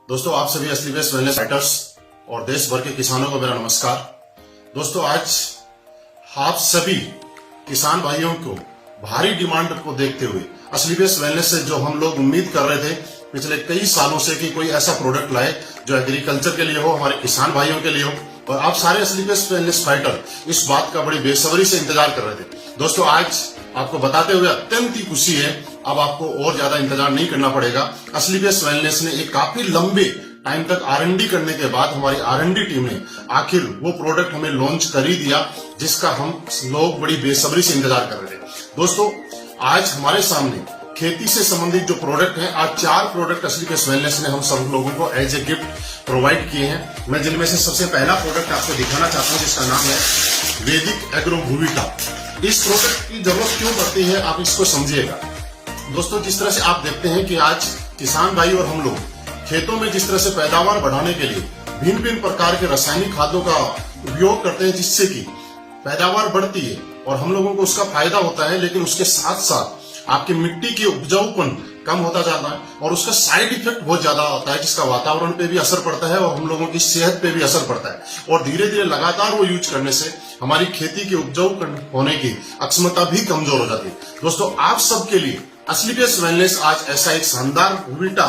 दोस्तों, आप सभी असली बेस्ट वेलनेस राइटर्स और देश भर के किसानों को मेरा नमस्कार। दोस्तों, आज आप सभी किसान भाइयों को भारी डिमांड को देखते हुए असली बेस्ट वेलनेस से जो हम लोग उम्मीद कर रहे थे पिछले कई सालों से कि कोई ऐसा प्रोडक्ट लाए जो एग्रीकल्चर के लिए हो, हमारे किसान भाइयों के लिए हो, और आप सारे असली बेस्ट वेलनेस फाइटर इस बात का बड़ी बेसब्री से इंतजार कर रहे थे। दोस्तों, आज आपको बताते हुए अत्यंत ही खुशी है, अब आपको और ज्यादा इंतजार नहीं करना पड़ेगा। असली बेस्ट वेलनेस ने एक काफी लंबे टाइम तक R&D करने के बाद हमारी R&D टीम ने आखिर वो प्रोडक्ट हमें लॉन्च कर ही दिया जिसका हम लोग बड़ी बेसब्री से इंतजार कर रहे थे। दोस्तों, आज हमारे सामने खेती से संबंधित जो प्रोडक्ट है, आज 4 प्रोडक्ट असली बेस्ट वेलनेस ने हम सब लोगों को एज ए गिफ्ट प्रोवाइड किए हैं। मैं जिनमें से सबसे पहला प्रोडक्ट आपको दिखाना चाहता हूं जिसका नाम है वैदिक एग्रो भूविटा। इस प्रोडक्ट की जरूरत क्यों पड़ती है, आप इसको समझिएगा। दोस्तों, जिस तरह से आप देखते हैं कि आज किसान भाई और हम लोग खेतों में जिस तरह से पैदावार बढ़ाने के लिए भिन्न भिन्न प्रकार के रासायनिक खादों का उपयोग करते हैं जिससे कि पैदावार बढ़ती है और हम लोगों को उसका फायदा होता है, लेकिन उसके साथ साथ आपकी मिट्टी की उपजाऊपन कम होता जाता है और उसका साइड इफेक्ट बहुत ज्यादा होता है जिसका वातावरण पे भी असर पड़ता है और हम लोगों की सेहत पे भी असर पड़ता है। और धीरे धीरे लगातार वो यूज करने से हमारी खेती की उपजाऊ होने की अक्षमता भी कमजोर हो जाती है। दोस्तों, आप सबके लिए असली बेस्ट वेलनेस आज ऐसा एक शानदार भूविटा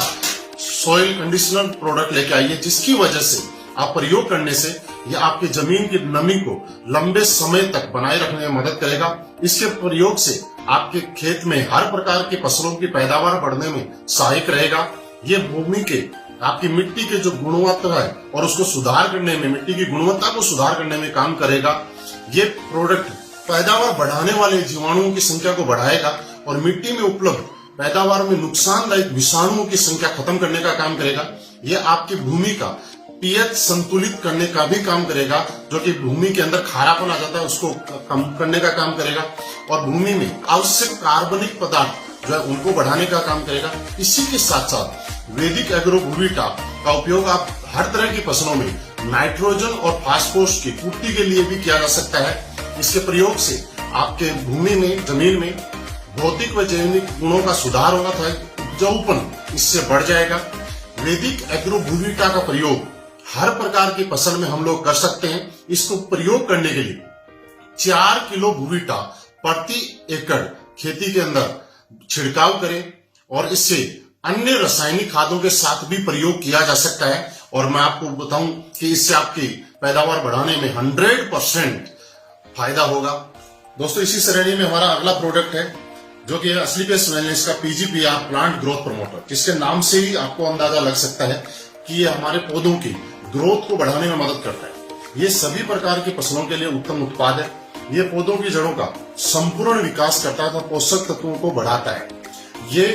सॉइल कंडीशनर प्रोडक्ट लेके आई है जिसकी वजह से आप प्रयोग करने से यह आपकी जमीन की नमी को लंबे समय तक बनाए रखने में मदद करेगा। इसके प्रयोग से आपके खेत में हर प्रकार की फसलों की पैदावार बढ़ने में सहायक रहेगा। ये भूमि के आपकी मिट्टी के जो गुणवत्ता है और उसको सुधार करने में, मिट्टी की गुणवत्ता को सुधार करने में काम करेगा। ये प्रोडक्ट पैदावार बढ़ाने वाले जीवाणुओं की संख्या को बढ़ाएगा और मिट्टी में उपलब्ध पैदावार में नुकसानदायक विषाणुओं की संख्या खत्म करने का काम करेगा। यह आपकी भूमि का पीएच संतुलित करने का भी काम करेगा, जो कि भूमि के अंदर खारापन आ जाता है उसको कम करने का काम करेगा और भूमि में आवश्यक कार्बनिक पदार्थ जो है उनको बढ़ाने का काम करेगा। इसी के साथ साथ वैदिक एग्रो भूविटा का उपयोग आप हर तरह की फसलों में नाइट्रोजन और फास्फोरस की पूर्ति के लिए भी किया जा सकता है। इसके प्रयोग से आपके भूमि में, जमीन में भौतिक व जैविक गुणों का सुधार होगा था, उपजाऊपन इससे बढ़ जाएगा। वैदिक एग्रो भूविटा का प्रयोग हर प्रकार की फसल में हम लोग कर सकते हैं। इसको प्रयोग करने के लिए 4 किलो भूविटा प्रति एकड़ खेती के अंदर छिड़काव करें और इससे अन्य रासायनिक खादों के साथ भी प्रयोग किया जा सकता है। और मैं आपको बताऊं कि इससे आपकी पैदावार बढ़ाने में 100% फायदा होगा। दोस्तों, इसी श्रेणी में हमारा अगला प्रोडक्ट है जो कि असली बेस्ट वेलनेस का PGPR प्लांट ग्रोथ प्रमोटर, जिसके नाम से ही आपको अंदाजा लग सकता है कि ये हमारे पौधों की ग्रोथ को बढ़ाने में मदद करता है। ये सभी प्रकार की फसलों के लिए उत्तम उत्पाद है। ये पौधों की जड़ों का संपूर्ण विकास करता है तथा पोषक तत्वों को बढ़ाता है। ये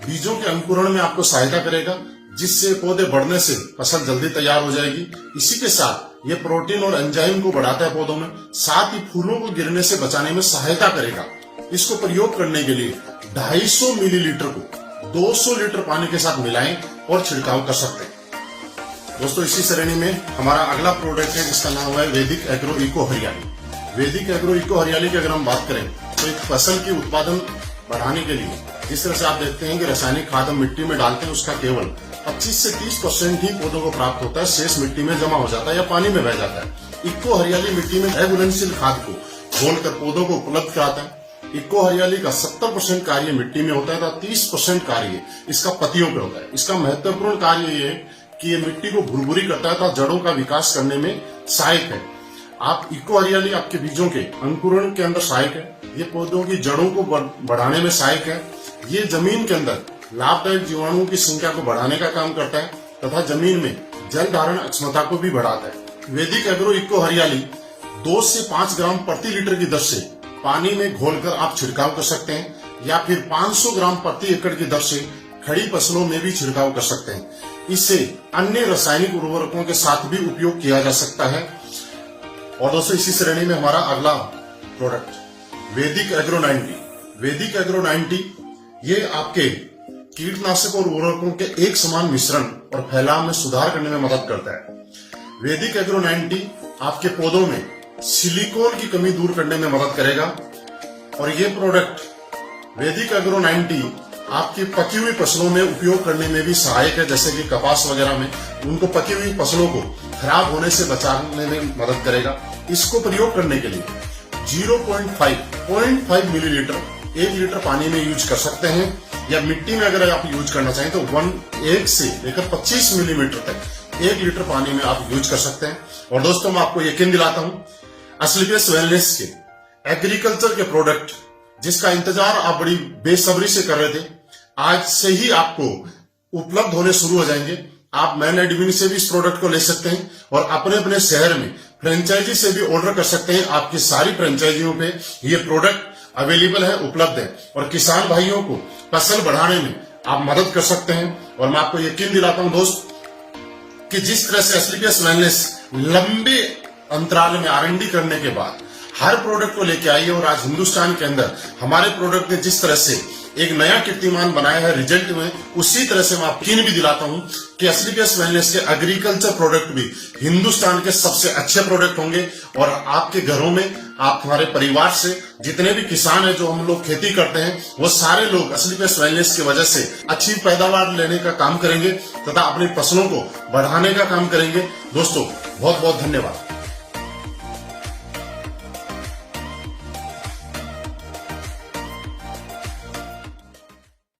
बीजों के अंकुरण में आपको सहायता करेगा जिससे पौधे बढ़ने से फसल जल्दी तैयार हो जाएगी। इसी के साथ ये प्रोटीन और एंजाइम को बढ़ाता है पौधों में, साथ ही फूलों को गिरने से बचाने में सहायता करेगा। इसको प्रयोग करने के लिए 250 मिलीलीटर को 200 लीटर पानी के साथ मिलाएं और छिड़काव कर सकते हैं। दोस्तों, इसी श्रेणी में हमारा अगला प्रोडक्ट है जिसका नाम है वैदिक एग्रो इको हरियाली। वैदिक एग्रो इको हरियाली की अगर हम बात करें तो एक फसल की उत्पादन बढ़ाने के लिए जिस तरह से आप देखते हैं कि रासायनिक खाद हम मिट्टी में डालते हैं उसका केवल 25 से 30% ही पौधों को प्राप्त होता है, शेष मिट्टी में जमा हो जाता है या पानी में बह जाता है। इको हरियाली मिट्टी में घुलनशील खाद को घोलकर पौधों को उपलब्ध कराता है। इको हरियाली का 70% कार्य मिट्टी में होता है तथा 30% कार्य इसका पत्तियों पर होता है। इसका महत्वपूर्ण कार्य ये है कि ये मिट्टी को भुरभुरी करता है तथा जड़ों का विकास करने में सहायक है। आप इको हरियाली आपके बीजों के अंकुरण के अंदर सहायक है। ये पौधों की जड़ों को बढ़ाने में सहायक है। ये जमीन के अंदर लाभदायक जीवाणुओं की संख्या को बढ़ाने का काम करता है तथा जमीन में जल धारण क्षमता को भी बढ़ाता है। वैदिक एग्रो इको हरियाली 2 से 5 ग्राम प्रति लीटर की दर से पानी में घोलकर आप छिड़काव कर सकते हैं या फिर 500 ग्राम प्रति एकड़ की दर से खड़ी फसलों में भी छिड़काव कर सकते हैं। इससे अन्य रासायनिक उर्वरकों के साथ भी उपयोग किया जा सकता है। और दोस्तों, इसी श्रेणी में हमारा अगला प्रोडक्ट वैदिक एग्रो 90। वैदिक एग्रो 90 ये आपके कीटनाशक और उर्वरकों के एक समान मिश्रण और फैलाव में सुधार करने में मदद करता है। वैदिक एग्रो 90 आपके पौधों में सिलिकॉन की कमी दूर करने में मदद करेगा और ये प्रोडक्ट वैदिक एग्रो 90 आपकी पकी हुई फसलों में उपयोग करने में भी सहायक है, जैसे कि कपास वगैरह में उनको पकी हुई फसलों को खराब होने से बचाने में मदद करेगा। इसको प्रयोग करने के लिए 0.5 मिलीलीटर 1 लीटर पानी में यूज कर सकते हैं, या मिट्टी में अगर आप यूज करना चाहें तो 1 से लेकर 25 मिलीमीटर तक 1 लीटर पानी में आप यूज कर सकते हैं। और दोस्तों मैं आपको यकीन दिलाता हूं, असलीपियस वेलनेस के एग्रीकल्चर के प्रोडक्ट जिसका इंतजार आप बड़ी बेसब्री से कर रहे थे, आज से ही आपको उपलब्ध होने शुरू हो जाएंगे। आप मैन एडमिन से भी इस प्रोडक्ट को ले सकते हैं और अपने अपने शहर में फ्रेंचाइजी से भी ऑर्डर कर सकते हैं। आपकी सारी फ्रेंचाइजियों पे ये प्रोडक्ट अवेलेबल है, उपलब्ध है, और किसान भाइयों को फसल बढ़ाने में आप मदद कर सकते हैं। और मैं आपको यकीन दिलाता हूं दोस्त कि जिस तरह से असलीपियस वेलनेस लंबे अंतराल में R&D करने के बाद हर प्रोडक्ट को लेके आई है, और आज हिंदुस्तान के अंदर हमारे प्रोडक्ट ने जिस तरह से एक नया कीर्तिमान बनाया है रिजल्ट में, उसी तरह से मैं आपको यकीन भी दिलाता हूं कि असलीपियस वेलनेस के एग्रीकल्चर प्रोडक्ट भी हिंदुस्तान के सबसे अच्छे प्रोडक्ट होंगे। और आपके घरों में, आप हमारे परिवार से जितने भी किसान हैं जो हम लोग खेती करते हैं, वो सारे लोग असलीपियस वेलनेस की वजह से अच्छी पैदावार लेने का काम करेंगे तथा अपनी फसलों को बढ़ाने का काम करेंगे। दोस्तों बहुत बहुत धन्यवाद।